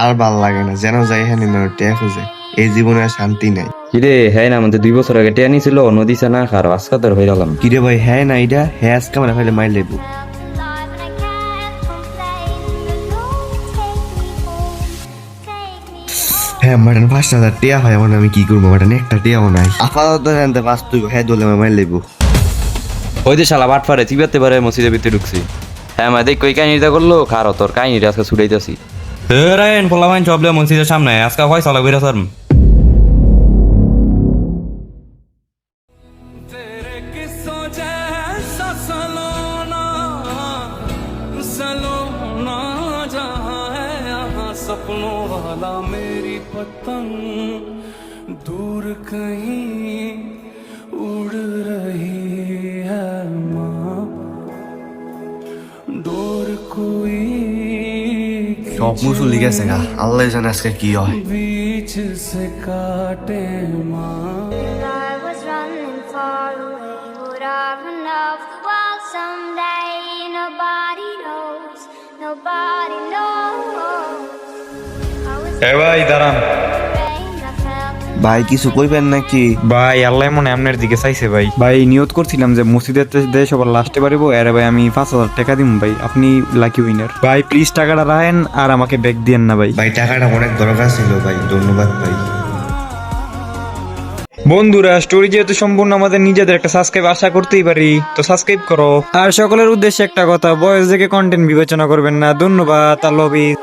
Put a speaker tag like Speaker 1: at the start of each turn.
Speaker 1: আর ভাল লাগে না, যেন যাই এখানে মানে টেয়া খুঁজে, এই জীবনে আর শান্তি নাই।
Speaker 2: কিরে হ্যাঁ না আমাদের 2 বছর আগে টেয়া নিছিল নদী না খার আজকা তোর হয়ে গেলাম।
Speaker 1: কিরে ভাই, হ্যাঁ না এটা হ্যাঁ আজকে আমরা ফেলে মাইর লেবু। হ্যাঁ মাটন 5,000 টিয়া হয়, এখন আমি কি করবো? মাটন একটা টিয়াও নাই আপাতত, জানতে পাস তুই হ্যাঁ দলে মাইর লেবু।
Speaker 2: ওই যে শালা বাট পারে চিবাতে পারে মসজিদের ভিতরে ঢুকছি। হ্যাঁ মা দেখ কই কাহিনীটা করলো খার তোর কাহিনীটা আজকে ছুটাইতেছি। রায়ন পোলাবাইন চবলে মসজিদের সামনে আজকে হয় সালা কইরা স্যার।
Speaker 3: सपनों वाला मेरी पतंग दूर कहीं उड़ रही है माँ, डोर कोई
Speaker 1: সব মুসুলি গেছে গা, আল্লাহ জানে আজকে কি হয়।
Speaker 3: बीच से काटे माँ।
Speaker 4: I was running far away. Would I run off the wall someday? Nobody knows. Nobody knows. I was
Speaker 5: এ ভাই দাঁড়ান
Speaker 4: rain, I felt
Speaker 1: ভাই কিছু কইবেন নাকি?
Speaker 5: ভাই, আল্লাহ মনে আপনার দিকে চাইছে ভাই। ভাই নিয়ত করছিলাম যে মসজিদের দেশ সবার লাস্টে পারিবো, এর ভাই আমি 5,000 টাকা দিব ভাই, আপনি লাকি উইনার ভাই। প্লিজ টাকাটা রাখেন আর আমাকে ব্যাক দিয়েন না ভাই।
Speaker 1: ভাই টাকাটা অনেক দরকার ছিল ভাই, ধন্যবাদ ভাই।
Speaker 5: বন্ধুরা, স্টোরি যেহেতু সম্পূর্ণ আমাদের নিজেদের, একটা সাবস্ক্রাইব আশা করতেই পারি, তো সাবস্ক্রাইব করো। আর সকলের উদ্দেশ্যে একটা কথা, বয়স দেখে কন্টেন্ট বিবেচনা করবেন না। ধন্যবাদ, আল্লাহ হাফেজ।